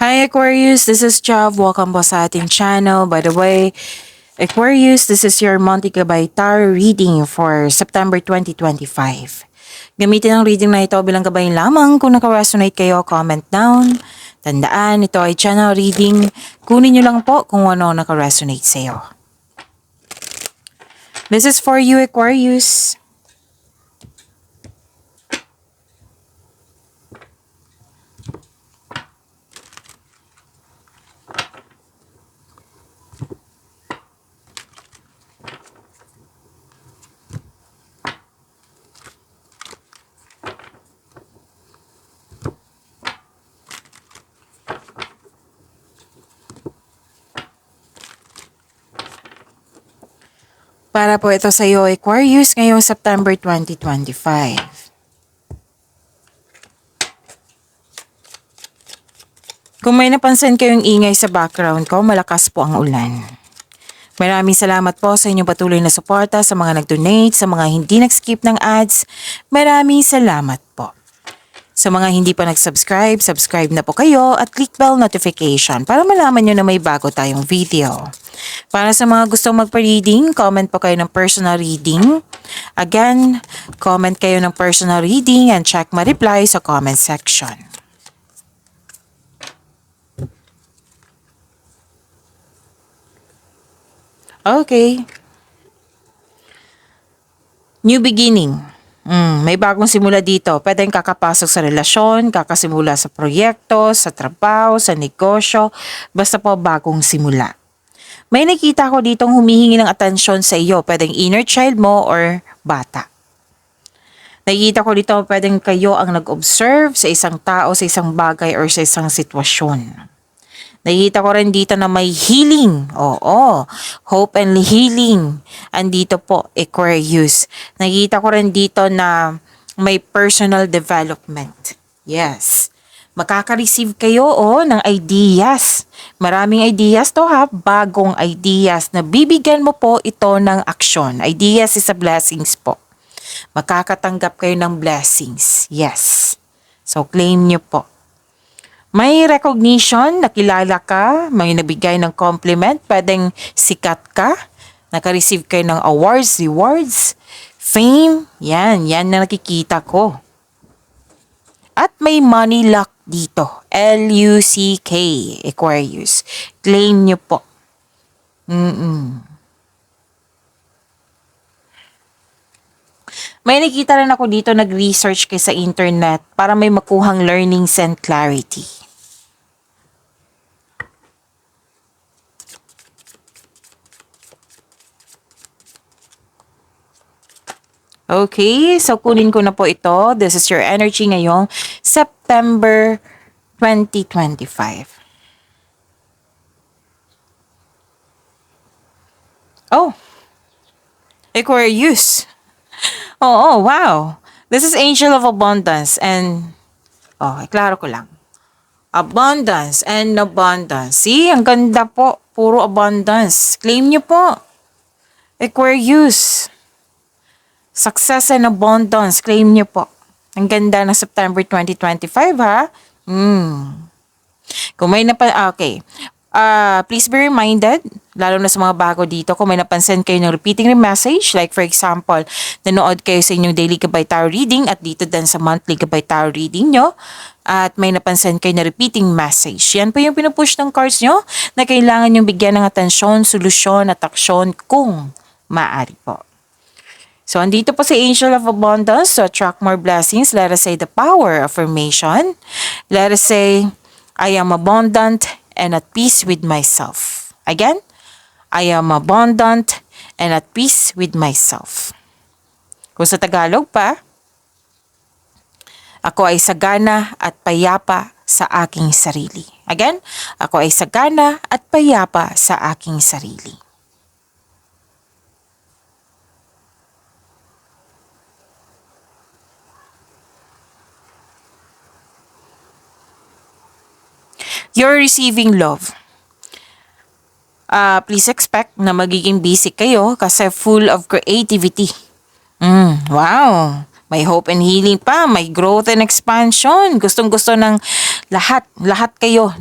Hi Aquarius, this is Jav. Welcome po sa ating channel. By the way, Aquarius, this is your Monthly Gabay Tarot reading for September 2025. Gamitin ang reading na ito bilang gabay lamang. Kung naka-resonate kayo, comment down. Tandaan, ito ay channel reading. Kunin nyo lang po kung ano naka-resonate sa iyo. This is for you, Aquarius. Para po ito sa iyo, Aquarius, ngayong September 2025. Kung may napansin kayong ingay sa background ko, malakas po ang ulan. Maraming salamat po sa inyong patuloy na suporta, sa mga nag-donate, sa mga hindi nag-skip ng ads. Maraming salamat po. Sa mga hindi pa nag-subscribe, subscribe na po kayo at click bell notification para malaman nyo na may bago tayong video. Para sa mga gustong magpa-reading, comment po kayo ng personal reading. Again, comment kayo ng personal reading and check my reply sa comment section. Okay. New beginning. May bagong simula dito. Pwedeng kakapasok sa relasyon, kakasimula sa proyekto, sa trabaho, sa negosyo. Basta po bagong simula. May nakita ko ditong humihingi ng atensyon sa iyo. Pwedeng inner child mo or bata. Nakikita ko dito pwedeng kayo ang nag-observe sa isang tao, sa isang bagay or sa isang sitwasyon. Nakikita ko rin dito na may healing. Oo, hope and healing. Andito po, Aquarius. Nakikita ko rin dito na may personal development. Yes. Makaka-receive kayo ng ideas. Maraming ideas to ha. Bagong ideas na bibigyan mo po ito ng aksyon. Ideas is a blessings po. Makakatanggap kayo ng blessings. Yes. So, claim nyo po. May recognition, nakilala ka, may nabigay ng compliment, pwedeng sikat ka, naka-receive kayo ng awards, rewards, fame, yan na nakikita ko. At may money luck dito, L-U-C-K, Aquarius. Claim nyo po. May nakita rin ako dito, nag-research kayo sa internet para may makuhang learnings and clarity. Okay, so kunin ko na po ito. This is your energy ngayong September 2025. Oh, Aquarius. Oh, wow. This is Angel of Abundance and, iklaro ko lang. Abundance and abundance. See, ang ganda po. Puro abundance. Claim nyo po. Aquarius. Success and abundance. Claim nyo po. Ang ganda ng September 2025 ha. Kung may okay. Please be reminded, lalo na sa mga bago dito, kung may napansin kayo ng repeating message, like for example, nanood kayo sa inyong daily Gabay Tarot reading at dito din sa monthly Gabay Tarot reading nyo, at may napansin kayo na repeating message. Yan po yung pinupush ng cards nyo na kailangan yung bigyan ng atensyon, solusyon at aksyon kung maaari po. So, andito po si Angel of Abundance to attract more blessings. Let us say the power affirmation. Let us say, I am abundant and at peace with myself. Again, I am abundant and at peace with myself. Kung sa Tagalog pa, ako ay sagana at payapa sa aking sarili. Again, ako ay sagana at payapa sa aking sarili. You're receiving love. Please expect na magiging busy kayo kasi full of creativity. Wow! May hope and healing pa, may growth and expansion. Gustong-gusto ng Lahat kayo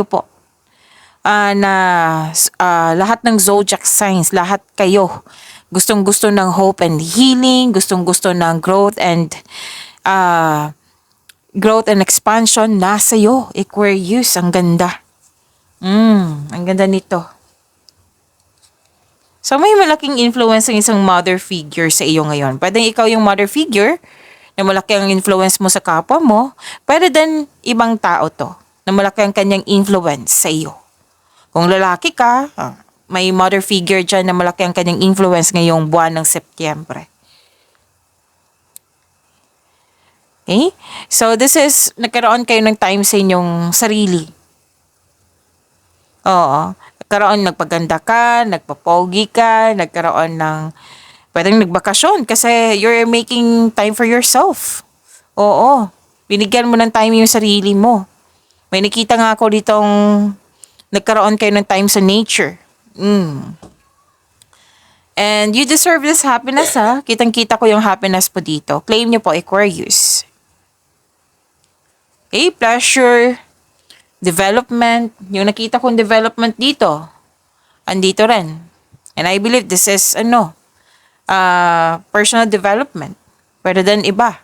po lahat ng zodiac signs, lahat kayo gustong-gusto ng hope and healing, gustong-gusto ng growth and expansion. Nasa iyo, Aquarius. Ang ganda. Ang ganda nito. So may malaking influence ng isang mother figure sa iyo ngayon. Pwede ikaw yung mother figure na malaki ang influence mo sa kapwa mo. Pwede din ibang tao to na malaki ang kanyang influence sa iyo. Kung lalaki ka, may mother figure dyan na malaki ang kanyang influence ngayong buwan ng Setyembre. Okay? So, nagkaroon kayo ng time sa inyong sarili. Oo. Nagpaganda ka, nagpapogi ka, pwedeng nagbakasyon kasi you're making time for yourself. Oo. Binigyan mo ng time yung sarili mo. May nakita nga ako ditong nagkaroon kayo ng time sa nature. And you deserve this happiness, ha? Kitang-kita ko yung happiness po dito. Claim nyo po, Aquarius. Okay, pleasure, development. Yung nakita kong development dito, andito rin. And I believe this is, personal development. Pwede din iba.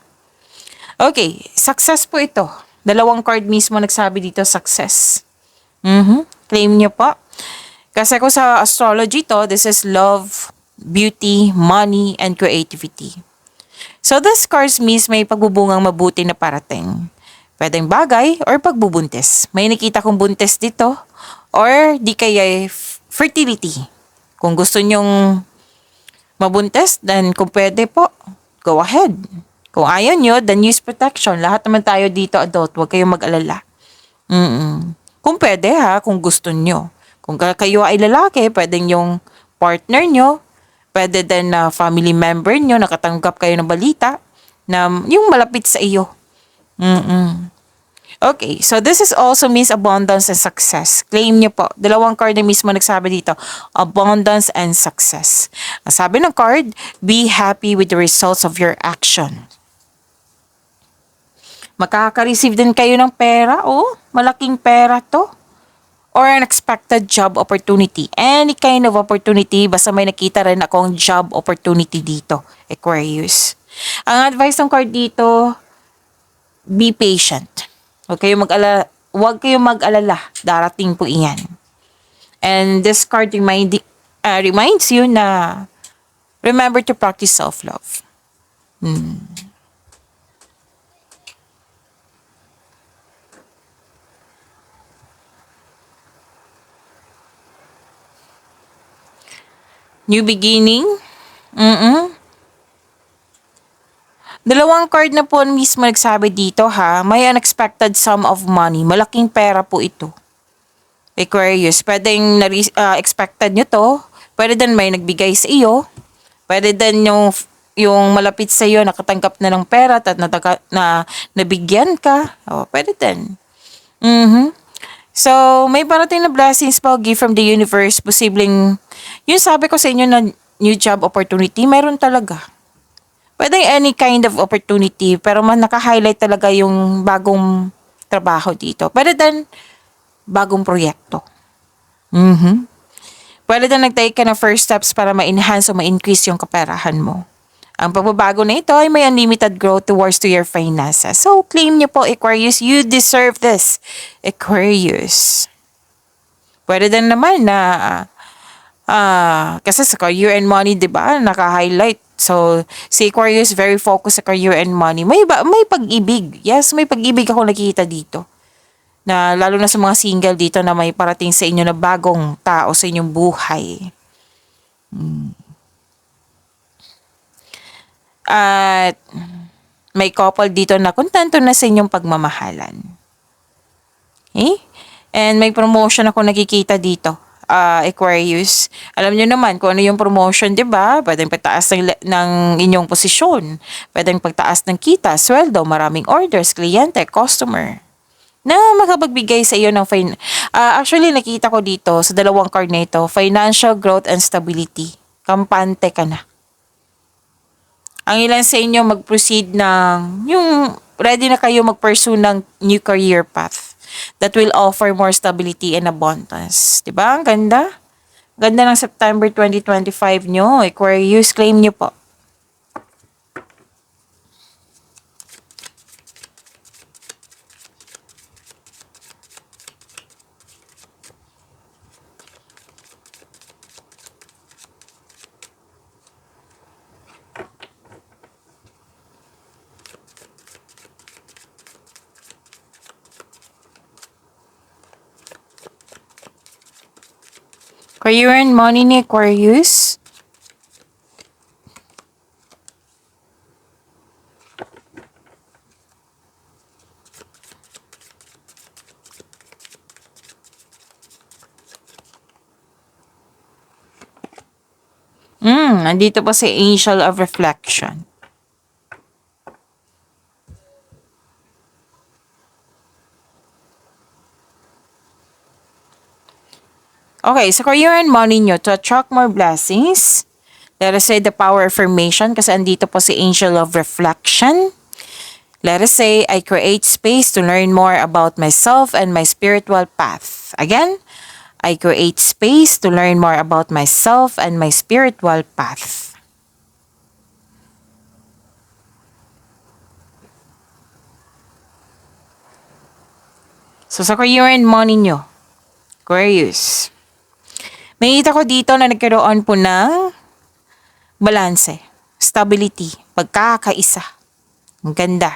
Okay, success po ito. 2 card mismo nagsabi dito, success. Claim nyo po. Kasi kung sa astrology to, this is love, beauty, money, and creativity. So this cards means may pagbubungang mabuti na parating. Pwedeng bagay or pagbubuntis. May nakita kong buntis dito or di kaya fertility. Kung gusto nyong mabuntis, then kung pwede po, go ahead. Kung ayaw nyo, then use protection. Lahat naman tayo dito adult, huwag kayong mag-alala. Kung pwede kung gusto nyo. Kung kayo ay lalaki, pwedeng yung partner nyo, pwede din na family member nyo, nakatanggap kayo ng balita, na yung malapit sa iyo. Okay, so this is also means abundance and success. Claim nyo po. 2 card na mismo nagsabi dito, abundance and success. Ang sabi ng card, be happy with the results of your action. Makaka-receive din kayo ng pera, malaking pera to. Or an expected job opportunity. Any kind of opportunity, basta may nakita rin akong job opportunity dito, Aquarius. Ang advice ng card dito, be patient. Huwag kayong mag-alala. Darating po iyan. And this card reminds you na remember to practice self-love. New beginning. 2 card na po mismo nagsabi dito may unexpected sum of money. Malaking pera po ito. Aquarius, pwedeng expected nyo to. Pwede din may nagbigay sa iyo. Pwede din yung malapit sa iyo nakatanggap na ng pera at nabigyan ka. Pwede din. So, may parating na blessings po, gift from the universe. Posibleng, yung sabi ko sa inyo na new job opportunity, meron talaga. Pwede any kind of opportunity, pero naka-highlight talaga yung bagong trabaho dito. Pwede din bagong proyekto. Pwede din nag-take ka ng first steps para ma-enhance o ma-increase yung kaperahan mo. Ang pagbabago na ito ay may unlimited growth towards to your finances. So, claim niyo po, Aquarius, you deserve this, Aquarius. Pwede din naman na, kasi sa career and money, di ba, naka-highlight. So, si Aquarius, very focused sa career and money. May pag-ibig. Yes, may pag-ibig ako nakikita dito. Na, lalo na sa mga single dito na may parating sa inyo na bagong tao sa inyong buhay. At may couple dito na kontento na sa inyong pagmamahalan. Okay? And may promotion ako nakikita dito, Aquarius. Alam nyo naman kung ano yung promotion, di ba? Pwedeng pagtaas ng inyong posisyon. Pwedeng pagtaas ng kita, sweldo, maraming orders, kliyente, customer. Na makapagbigay sa iyo ng actually, nakita ko dito sa 2 card na ito, financial growth and stability. Kampante ka na. Ang ilan sa inyo mag-proceed ng yung ready na kayo mag-pursue ng new career path that will offer more stability and abundance. Diba? Ang ganda. Ganda ng September 2025 nyo. Aquarius, claim nyo po. Career and money ni Aquarius. Nandito pa si Angel of Reflection. Okay, so career and money nyo to attract more blessings. Let us say the power affirmation kasi andito po si Angel of Reflection. Let us say, I create space to learn more about myself and my spiritual path. Again, I create space to learn more about myself and my spiritual path. So sa career and money nyo, Aquarius. Makikita ko dito na nagkaroon po ng balanse, stability, pagkakaisa. Ang ganda.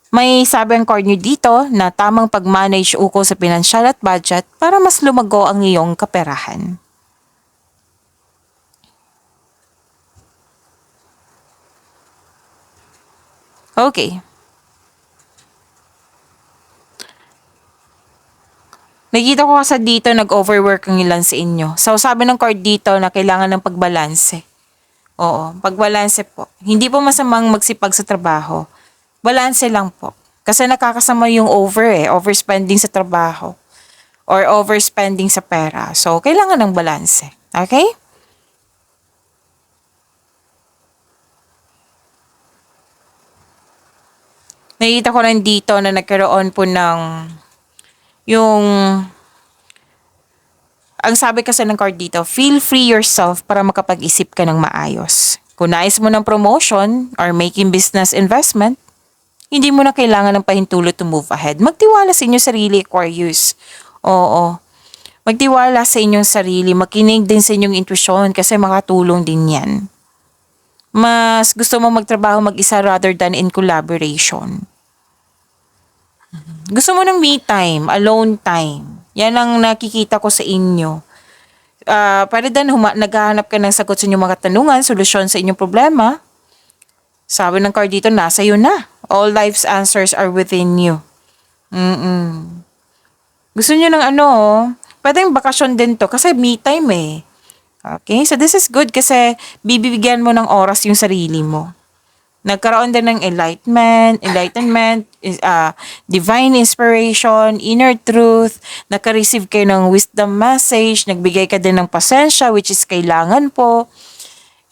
May sabi ang card nyo dito na tamang pag-manage ukol sa pinansyal at budget para mas lumago ang iyong kaperahan. Okay. Nakita ko kasi dito nag-overwork ang ilan sa inyo. So sabi ng card dito na kailangan ng pagbalanse. Oo, pagbalanse po. Hindi po masamang magsipag sa trabaho. Balanse lang po. Kasi nakakasama yung overspending sa trabaho. Or overspending sa pera. So, kailangan ng balanse. Okay? Nakita ko rin dito na nagkaroon po ng yung ang sabi kasi ng card dito, feel free yourself para makapag-isip ka ng maayos. Kung nais mo ng promotion or making business investment, hindi mo na kailangan ng pahintulot to move ahead. Magtiwala sa inyong sarili, Aquarius. Oo. Magtiwala sa inyong sarili. Makinig din sa inyong intuition kasi makatulong din yan. Mas gusto mo magtrabaho mag-isa rather than in collaboration. Gusto mo ng me time, alone time. Yan ang nakikita ko sa inyo. Para din naghahanap ka ng sagot sa inyong mga katanungan, solusyon sa inyong problema. Sabi ng card dito, nasa iyo na. All life's answers are within you. Gusto niyo ng pwedeng bakasyon din to kasi me time eh. Okay, so this is good kasi bibigyan mo ng oras yung sarili mo. Nagkaroon din ng enlightenment, divine inspiration, inner truth, naka-receive kayo ng wisdom message, nagbigay ka din ng pasensya which is kailangan po.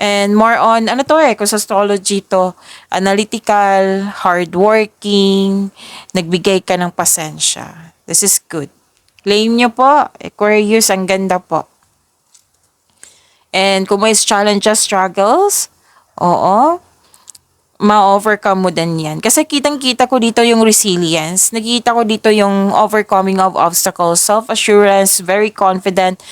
And more on, kung sa astrology to, analytical, hardworking, nagbigay ka ng pasensya. This is good. Claim nyo po, Aquarius, ang ganda po. And kung may challenges, struggles, ma-overcome mo din yan. Kasi kitang-kita ko dito yung resilience. Nakita ko dito yung overcoming of obstacles, self-assurance, very confident.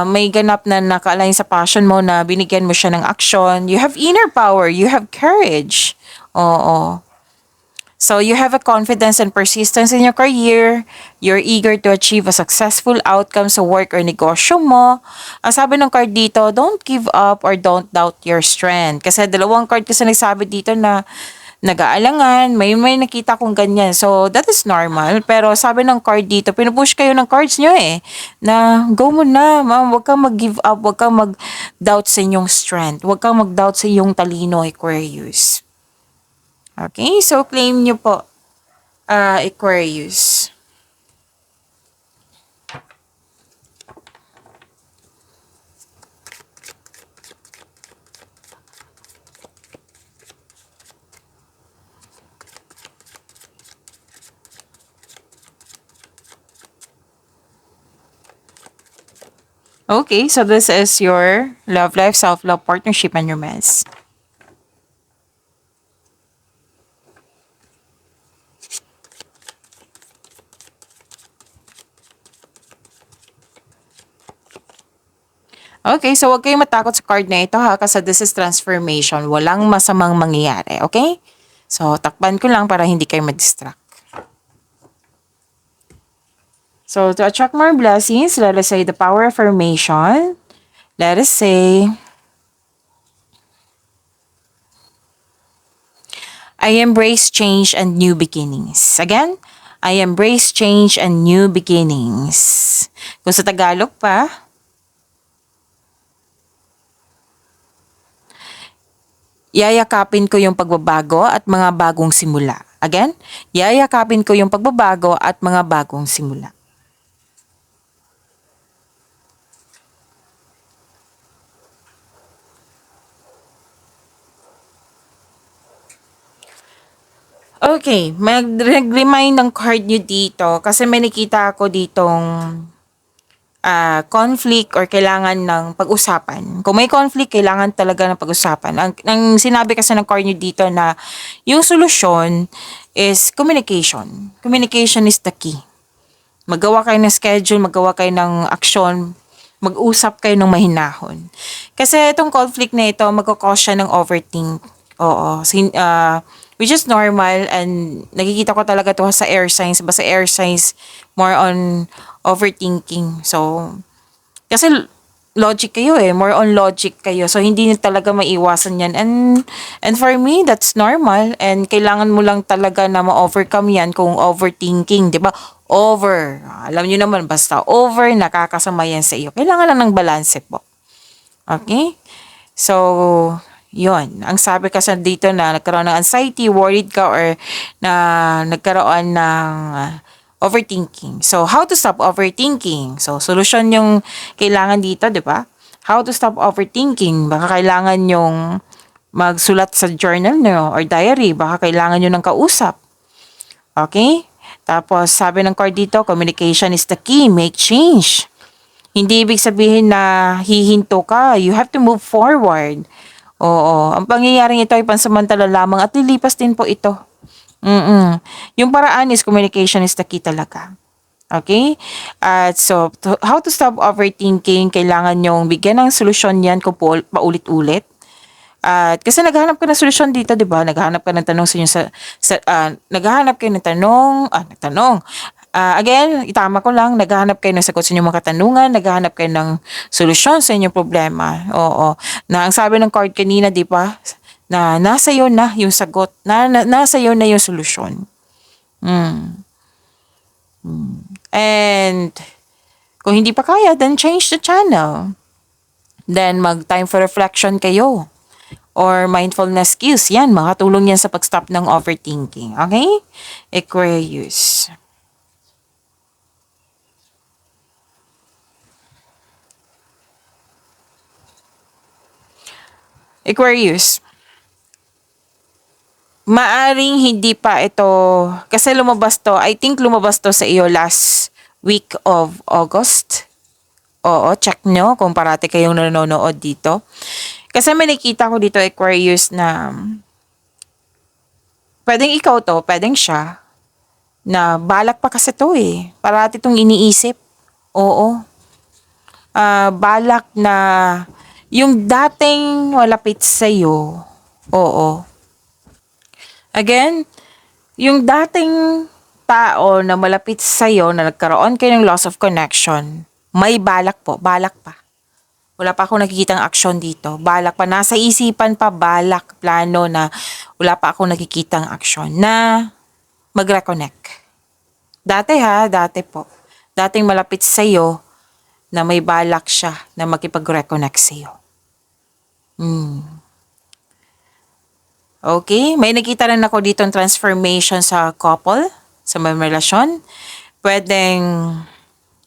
May ganap na naka-align sa passion mo na binigyan mo siya ng action. You have inner power. You have courage. Oo. So, you have a confidence and persistence in your career. You're eager to achieve a successful outcome sa work or negosyo mo. Ang sabi ng card dito, don't give up or don't doubt your strength. Kasi dalawang card kasi nagsabi dito na nag-aalangan, may nakita kong ganyan. So, that is normal. Pero sabi ng card dito, pinupush kayo ng cards nyo na go mo na, ma'am, huwag kang mag-give up, huwag kang mag-doubt sa inyong strength, huwag kang mag-doubt sa iyong talino, Aquarius. Okay, so claim nyo po, Aquarius. Okay, so this is your love life, self-love, partnership, and romance. Okay, so huwag kayong matakot sa card na ito ha, kasi this is transformation. Walang masamang mangyayari, okay? So, takpan ko lang para hindi kayo ma-distract. So, to attract more blessings, let us say the power affirmation. Let us say, I embrace change and new beginnings. Again, I embrace change and new beginnings. Kung sa Tagalog pa, yayakapin ko yung pagbabago at mga bagong simula. Again, yayakapin ko yung pagbabago at mga bagong simula. Okay, mag-remind ng card nyo dito kasi may nakita ako ditong conflict or kailangan ng pag-usapan. Kung may conflict, kailangan talaga ng pag-usapan. Ang sinabi kasi ng card nyo dito na yung solusyon is communication. Communication is the key. Magawa kayo ng schedule, magawa kayo ng aksyon, mag-usap kayo ng mahinahon. Kasi itong conflict na ito, magkakause siya ng overthink. Oo. Which is normal and nakikita ko talaga to sa air signs. Basta air signs, more on overthinking. So, kasi logic kayo eh. More on logic kayo. So, hindi nyo talaga maiwasan yan. And for me, that's normal. And kailangan mo lang talaga na ma-overcome yan kung overthinking. Di ba? Over. Alam nyo naman, basta over, nakakasama yan sa iyo. Kailangan lang ng balance po. Okay? So, yon. Ang sabi kasi dito na nagkaroon ng anxiety, worried ka, or na nagkaroon ng overthinking. So, how to stop overthinking? So, solusyon yung kailangan dito, di ba? How to stop overthinking? Baka kailangan yung magsulat sa journal nyo or diary. Baka kailangan nyo ng kausap. Okay? Tapos, sabi ng card dito, communication is the key. Make change. Hindi ibig sabihin na hihinto ka. You have to move forward. Oo. Ang pangyayaring ito ay pansamantala lamang at lilipas din po ito. Yung paraan is communication is the key talaga. Okay? At so, how to stop overthinking, kailangan nyong bigyan ng solusyon yan kung paulit-ulit. At kasi naghahanap ka ng solusyon dito, 'di ba? Naghahanap ka ng tanong sa inyo naghahanap kayo ng tanong. Again, itama ko lang, naghahanap kayo ng sagot sa inyong mga katanungan, naghahanap kayo ng solusyon sa inyong problema. Oo. Na ang sabi ng card kanina, 'di ba? Na nasa iyo na yung sagot, nasa iyo na yung solusyon. And kung hindi pa kaya, then change the channel. Then mag-time for reflection kayo. Or mindfulness skills. Yan, makatulong yan sa pag-stop ng overthinking. Okay? Aquarius. Aquarius. Maaring hindi pa ito, kasi lumabas to, I think lumabas to sa iyo last week of August. Oo, check nyo kung parati kayong nanonood dito. Kasi may nakita ko dito, Aquarius, na pwedeng ikaw to, pwedeng siya, na balak pa kasi to eh. Parati itong iniisip. Oo. Balak na yung dating malapit sa'yo, oo. Again, yung dating tao na malapit sa'yo na nagkaroon kayo ng loss of connection, may balak po, balak pa. Wala pa akong nakikitang aksyon dito. Balak pa. Nasa isipan pa, balak, plano na wala pa akong nakikitang aksyon na mag-reconnect. Dati po. Dating malapit sa'yo na may balak siya na makipag-reconnect sa'yo. Okay? May nakita rin ako dito ng transformation sa couple, sa may relasyon. Pwedeng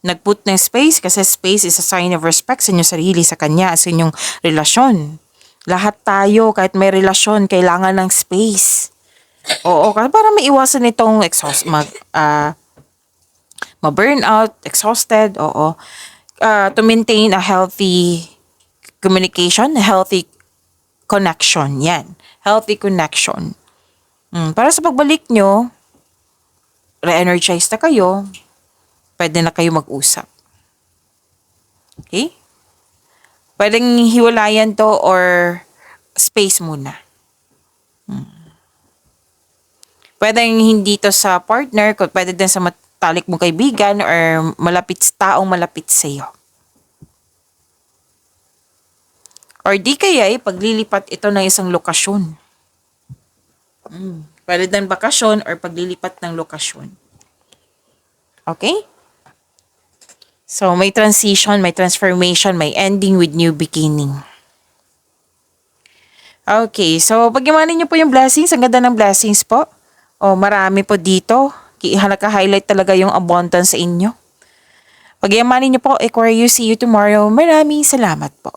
nag-put ng space kasi space is a sign of respect sa inyong sarili, sa kanya, sa inyong relasyon. Lahat tayo, kahit may relasyon, kailangan ng space. Oo, kasi para maiwasan itong ma-burnout, exhausted, oo. to maintain a healthy communication, a healthy connection. Yan. Healthy connection. Para sa pagbalik nyo, re-energize na kayo, pwede na kayo mag-usap. Okay? Pwedeng hiwalayan to or space muna. Pwedeng hindi to sa partner, pwede din sa matalik mong kaibigan or taong malapit sa iyo. Or di kaya paglilipat ito ng isang lokasyon. Pwede din bakasyon or paglilipat ng lokasyon. Okay? So, may transition, may transformation, may ending with new beginning. Okay, so pag-imanin niyo po yung blessings. Ang ganda ng blessings po. Marami po dito. Naka-highlight talaga yung abundance sa inyo. Pag-imanin niyo po, Aquarius, see you tomorrow. Maraming salamat po.